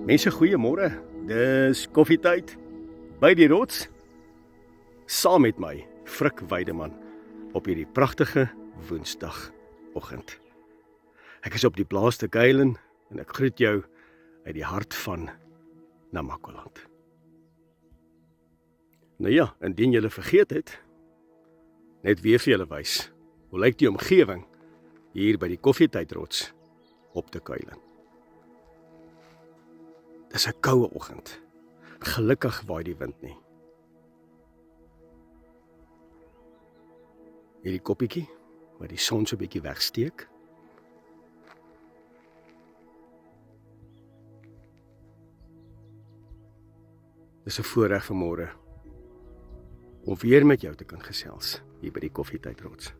Mense, goeiemôre. Dis koffietyd by die rots. Saam met my, Frik Weideman, op hierdie pragtige Woensdagoggend. Ek is op die plaas te Kuilen en ek groet jou uit die hart van Namakoland. Nou ja, indien julle vergeet het, net weer vir julle wys, hoe lyk die omgewing hier by die koffietydrots op te Kuilen. Dis 'n koue oggend. Gelukkig waai die wind nie. Hierdie koppietjie, waar die son so 'n bietjie wegsteek. Dis 'n voorreg vanmôre om weer met jou te kan gesels hier by die koffietydrots.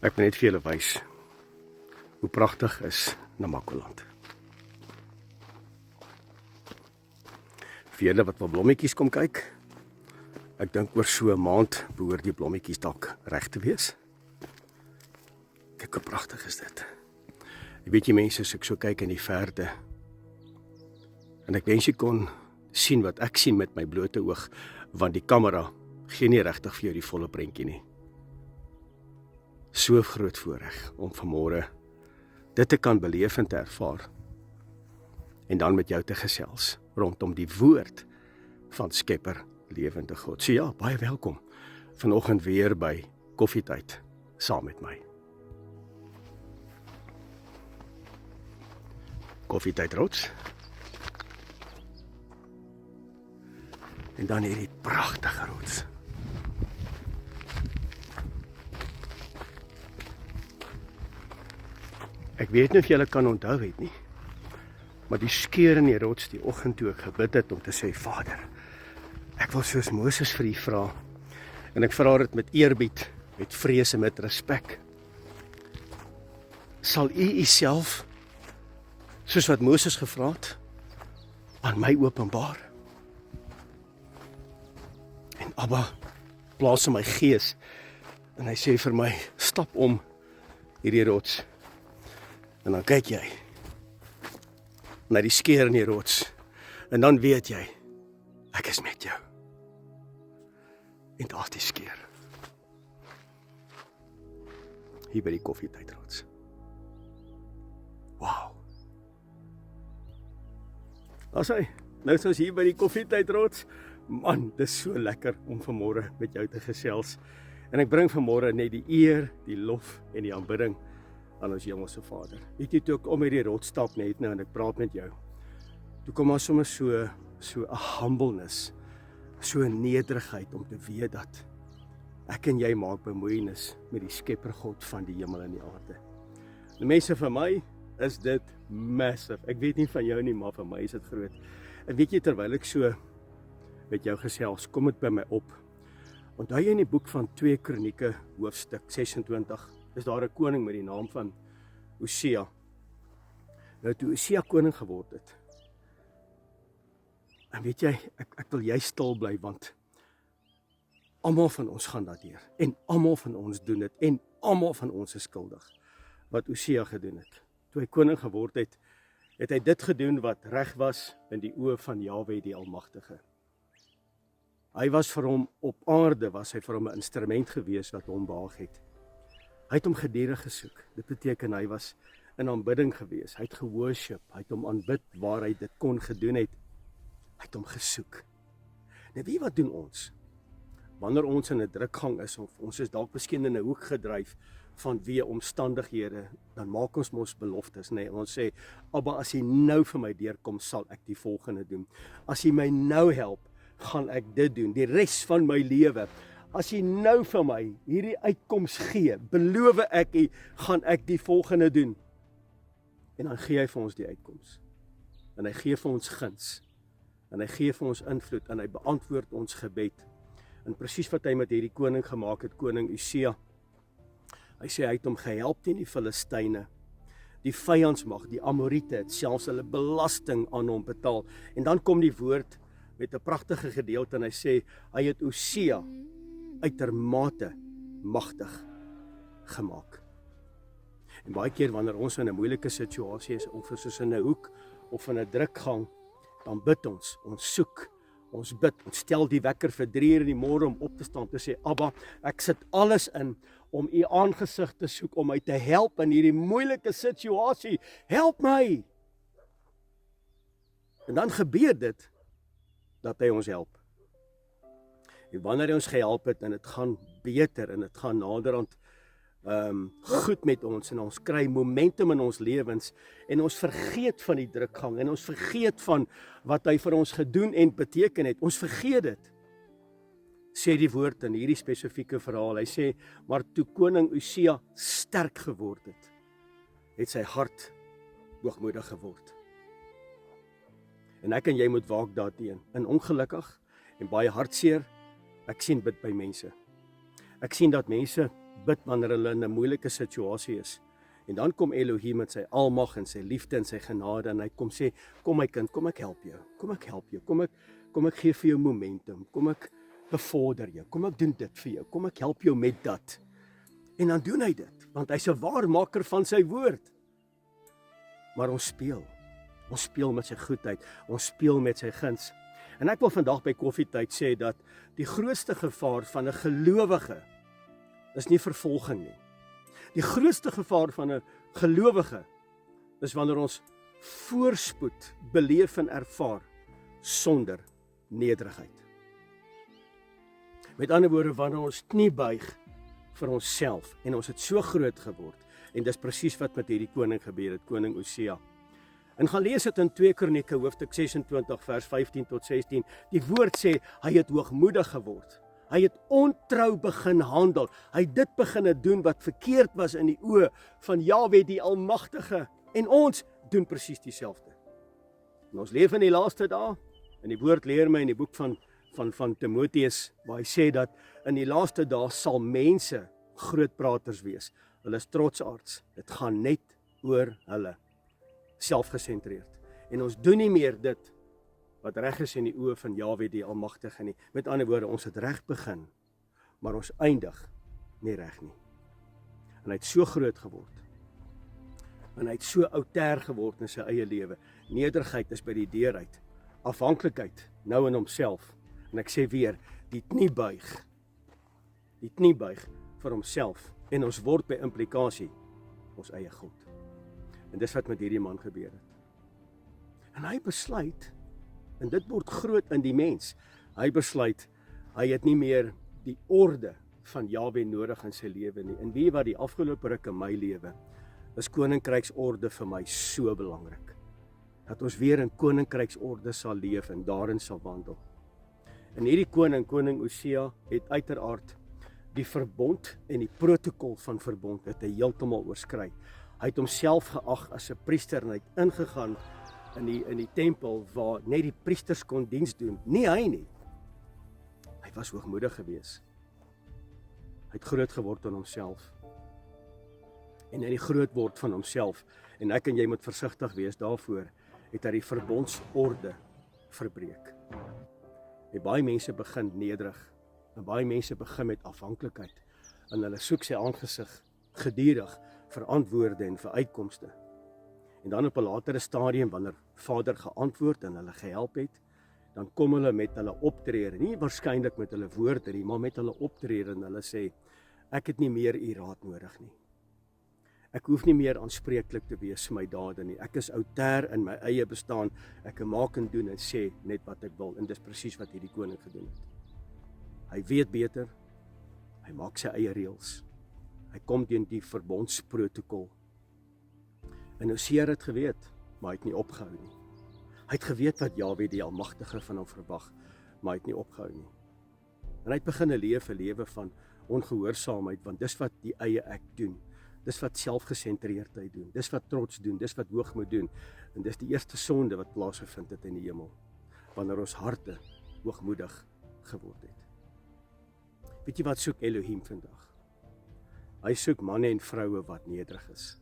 Ek wil net vir julle wys hoe pragtig is Namakoland. Vir julle wat wel blommetjies kom kyk, ek dink oor so 'n maand behoort die blommetjies dalk reg te wees. Kyk hoe pragtig is dit. Jy weet jy mense, as ek so kyk in die verte, en ek wens jy kon sien wat ek sien met my blote oog, want die kamera gee nie regtig vir jou die volle prentjie nie. So groot voorreg om vanmôre dit te kan beleef en te ervaar, en dan met jou te gesels rondom die woord van Skepper lewende God. So ja, baie welkom vanoggend weer by koffietyd saam met my. Koffietydrots. En dan hierdie pragtige rots. Ek weet nie of julle kan onthou het nie, maar die skeur in die rots die oggend toe ek gebid het om te sê, Vader, ek wil soos Moses vir U vra, en ek vra dit met eerbied, met vrees en met respek. Sal U Uself, soos wat Moses gevra het, aan my openbaar? En Abba plaas in my gees, en hy sê vir my, stap om hierdie rots, en dan kyk jy na die skeur in die rots, en dan weet jy, ek is met jou. En daar's die skeur. Hier by die koffietydrots. Wow. Daar's hy. Nou is ons hier by die koffietydrots. Man, dis so lekker om vanmôre met jou te gesels. En ek bring vanmôre net die eer, die lof en die aanbidding aan ons Hemelse Vader. Weet jy, toe ek om hierdie rots stap net nou en ek praat met jou, toe kom maar sommer so 'n humbleness, so 'n nederigheid om te weet dat ek en jy maak bemoeienis met die Skepper God van die hemel en die aarde. Die mense, vir my is dit massive. Ek weet nie van jou nie, maar vir my is dit groot. En weet jy, terwyl ek so met jou gesels, kom dit by my op. Onthou jy in die boek van 2 Kronieke, hoofstuk 26, is daar 'n koning met die naam van Osia. Nou toe Osia koning geword het, en weet jy, ek wil jy stil bly, want almal van ons gaan daardeur, en almal van ons doen dit, en almal van ons is skuldig, wat Osia gedoen het. Toe hy koning geword het, het hy dit gedoen wat reg was in die oë van Jahwe die Almagtige. Hy was vir hom op aarde, was hy vir hom 'n instrument gewees wat hom behaag het. Hy het hom gedurig gesoek. Dit beteken hy was in aanbidding gewees. Hy het geworship, hy het hom aanbid waar hy dit kon gedoen het. Hy het hom gesoek. Nou wie wat doen ons? Wanneer ons in 'n drukgang is, of ons is dalk miskien in 'n hoek gedryf vanweë omstandighede, dan maak ons mos beloftes, nee, ons sê, Abba, as U nou vir my deurkom, sal ek die volgende doen. As U my nou help, gaan ek dit doen, die res van my lewe. As U nou vir my hierdie uitkoms gee, beloof ek U, gaan ek die volgende doen. En dan gee hy vir ons die uitkoms. En hy gee vir ons guns. En hy gee vir ons invloed, en hy beantwoord ons gebed. En presies wat hy met hierdie koning gemaak het, koning Osia. Hy sê hy het hom gehelp teen die Filistyne. Die vyandsmag, die Amorite, het selfs hulle belasting aan hom betaal. En dan kom die woord met 'n pragtige gedeelte, en hy sê, hy het Osia uitermate magtig gemaak. En baie keer wanneer ons in 'n moeilike situasie is, of soos in 'n hoek of in 'n drukgang, dan bid ons soek, ons bid, ons stel die wekker vir 3 uur in die môre om op te staan te sê, Abba, ek sit alles in om u aangesig te soek, om my te help in hierdie moeilike situasie. Help my! En dan gebeur dit, dat hy ons help. En wanneer hy ons gehelp het, en dit gaan beter, en dit gaan naderhand goed met ons, en ons kry momentum in ons lewens, en ons vergeet van die drukgang, en ons vergeet van wat hy vir ons gedoen en beteken het. Ons vergeet dit. Sê die woord in hierdie spesifieke verhaal. Hy sê, maar toe koning Usia sterk geword het sy hart hoogmoedig geword. En ek en jy moet waak daarteen. En ongelukkig en baie hartseer, ek sien bid by mense. Ek sien dat mense bid wanneer hulle in 'n moeilike situasie is. En dan kom Elohim met sy almag en sy liefde en sy genade en hy kom sê, kom my kind, kom ek help jou. Kom ek help jou. Kom ek gee vir jou momentum. Kom ek bevorder jou. Kom ek doen dit vir jou. Kom ek help jou met dat. En dan doen hy dit, want hy's 'n waarmaker van sy woord. Maar ons speel met sy goedheid, ons speel met sy guns. En ek wil vandag by koffietyd sê dat die grootste gevaar van 'n gelowige is nie vervolging nie. Die grootste gevaar van 'n gelowige is wanneer ons voorspoed beleef en ervaar sonder nederigheid. Met ander woorde, wanneer ons knie buig vir onsself en ons het so groot geword, en dis presies wat met hierdie koning gebeur het, koning Usia. En gaan lees dit in 2 Kronieke hoofstuk 26 vers 15 tot 16. Die woord sê hy het hoogmoedig geword. Hy het ontrou begin handel. Hy het dit begin doen wat verkeerd was in die oë van Jahwe die Almagtige. En ons doen presies dieselfde. En ons leef in die laaste dae. En die woord leer my in die boek van Timoteus, waar hy sê dat in die laaste dae sal mense groot praters wees. Hulle is trotsaards. Dit gaan net oor hulle. Selfgesentreerd. En ons doen nie meer dit wat reg is in die oë van Jahwe die Almagtige nie. Met ander woorde, ons het reg begin, maar ons eindig nie reg nie. En hy het so groot geword. En hy het so outêr geword in sy eie lewe. Nederigheid is by die deur uit. Afhanklikheid nou in homself. En ek sê weer, die knie buig vir homself. En ons word by implikasie ons eie God. En dis wat met hierdie man gebeur het. En hy besluit, en dit word groot in die mens, hy besluit, hy het nie meer die orde van Jahwe nodig in sy lewe nie. En wie wat die afgelope ruk in my lewe, is koninkryksorde vir my so belangrik. Dat ons weer in koninkryksorde sal leef en daarin sal wandel. En hierdie koning Usia, het uiteraard die verbond en die protokol van verbond het hy heeltemal oorskry. Hy het homself geag as 'n priester en hy het ingegaan in die tempel waar net die priesters kon diens doen. Nie hy nie. Hy was hoogmoedig geweest. Hy het groot geword aan homself. En in die groot word van homself, en ek en jy moet versigtig wees daarvoor, het hy die verbondsorde verbreek. En baie mense begin nederig, en baie mense begin met afhanklikheid, en hulle soek sy aangesig gedurig vir antwoorde en vir uitkomste. En dan op 'n latere stadium, wanneer Vader geantwoord en hulle gehelp het, dan kom hulle met hulle optrede, nie waarskynlik met hulle woorde nie, maar met hulle optrede en hulle sê, ek het nie meer u raad nodig nie. Ek hoef nie meer aanspreeklik te wees vir my dade nie. Ek is outêr in my eie bestaan. Ek maak en doen en sê net wat ek wil. En dis presies wat hierdie koning gedoen het. Hy weet beter. Hy maak sy eie reëls. Hy kom teen die verbondsprotokol. En Usia het geweet, maar hy het nie opgehou nie. Hy het geweet wat Jahwe die Almagtige van hom verwag, maar hy het nie opgehou nie. En hy het begin 'n lewe van ongehoorsaamheid, want dis wat die eie ek doen. Dis wat selfgesentreerdheid doen. Dis wat trots doen. Dis wat hoogmoed doen. En dis die eerste sonde wat plaasgevind het in die hemel, wanneer ons harte hoogmoedig geword het. Weet jy wat soek Elohim vandag? Hy soek manne en vroue wat nederig is.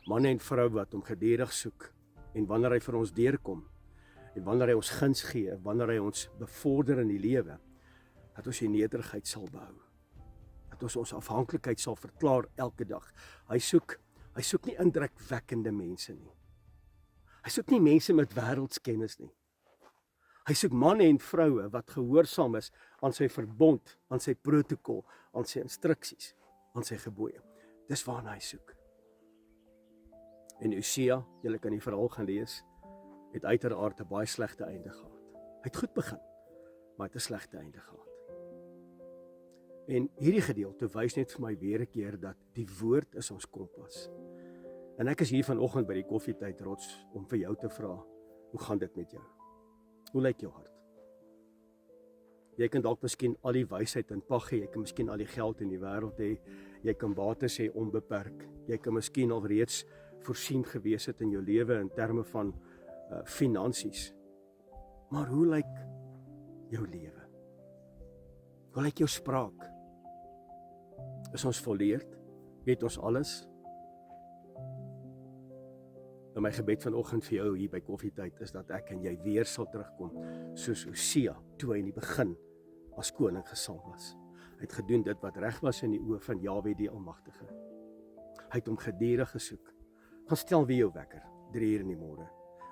Manne en vroue wat hom gedurig soek. En wanneer hy vir ons deurkom, en wanneer hy ons guns gee, en wanneer hy ons bevorder in die lewe, dat ons die nederigheid sal behou. Dat ons afhanklikheid sal verklaar elke dag. Hy soek Hy soek nie indrukwekkende mense nie. Hy soek nie mense met wêreldskennis nie. Hy soek manne en vroue wat gehoorsaam is aan sy verbond, aan sy protokol, aan sy instruksies, aan sy gebooie. Dis waarna hy soek. En Usia, julle kan die verhaal gaan lees, het uiteraard 'n baie slegte einde gehad. Hy het goed begin, maar het 'n slegte einde gehad. En hierdie gedeelte wys net vir my weer 'n keer dat die woord is ons kompas. En ek is hier vanoggend by die koffietyd rots om vir jou te vra, hoe gaan dit met jou? Hoe lyk jou hart? Jy kan dalk miskien al die wysheid in pag hê, jy kan miskien al die geld in die wêreld hê, jy kan bates hê onbeperk, jy kan miskien al reeds voorsien gewees het in jou lewe in terme van finansies. Maar hoe lyk jou lewe? Hoe lyk jou spraak? Is ons volleerd? Het ons alles? En my gebed vanoggend vir jou hier by koffietyd is dat ek en jy weer sal terugkom soos Usia toe hy in die begin as koning gesalf was. Hy het gedoen dit wat reg was in die oë van Jahwe die Almagtige. Hy het hom gedurig gesoek. Gaan stel weer jou wekker 3 uur in die môre.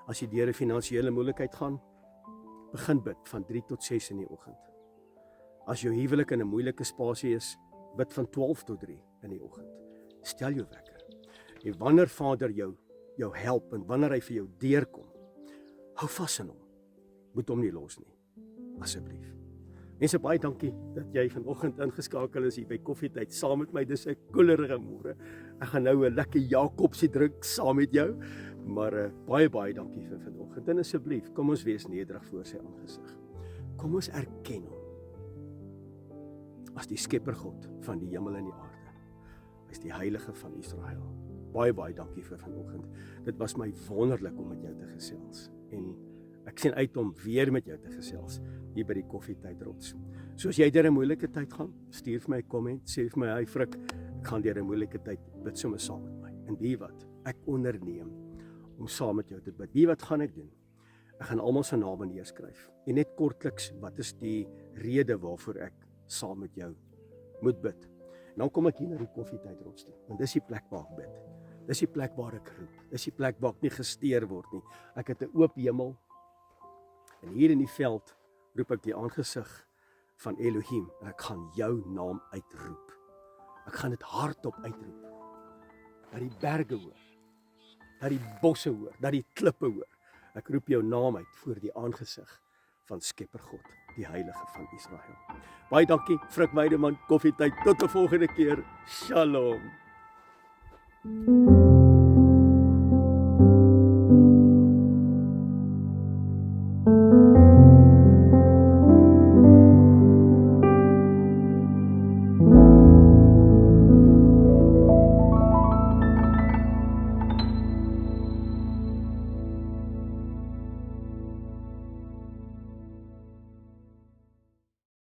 As jy deur 'n finansiële moeilikheid gaan, begin bid van 3 tot 6 in die oggend. As jou huwelik in 'n moeilike spasie is, bid van 12 tot 3 in die oggend. Stel jou wekker. En wanneer Vader jou help en wanneer hy vir jou deurkom, hou vas in hom. Moet hom nie los nie. Asseblief. Mense, baie dankie dat jy vanoggend ingeskakel is hier by koffietyd saam met my. Dis 'n koelerige môre. Ek gaan nou 'n lekker Jakobsie drink saam met jou. Maar baie dankie vir vanoggend. En asseblief, kom ons wees nederig voor sy aangesig. Kom ons erken hom as die skeppergod van die hemel en die aarde. Hy is die heilige van Israel. Baie dankie vir vanoggend. Dit was my wonderlik om met jou te gesels. En ek sien uit om weer met jou te gesels hier by die koffietyd rots. So as jy deur 'n moeilike tyd gaan, stuur vir my 'n komment, sê vir my, hy Frik, ek gaan deur 'n moeilike tyd, bid sommer saam met my. En wie wat, ek onderneem om saam met jou te bid. Wie wat gaan ek doen? Ek gaan almal se name neerskryf. En net kortliks, wat is die rede waarvoor ek saam met jou moet bid? En dan kom ek hier na die koffietyd rots toe. Want dis die plek waar ek bid. Dis die plek waar ek roep. Dis die plek waar ek nie gesteer word nie. Ek het 'n oop hemel. En hier in die veld roep ek die aangesig van Elohim. En ek gaan jou naam uitroep. Ek gaan dit hardop uitroep. Dat die berge hoor. Dat die bosse hoor. Dat die klippe hoor. Ek roep jou naam uit voor die aangesig van Skepper God, die heilige van Israel. Baie dankie, Frik Weideman, koffietyd. Tot 'n volgende keer. Shalom.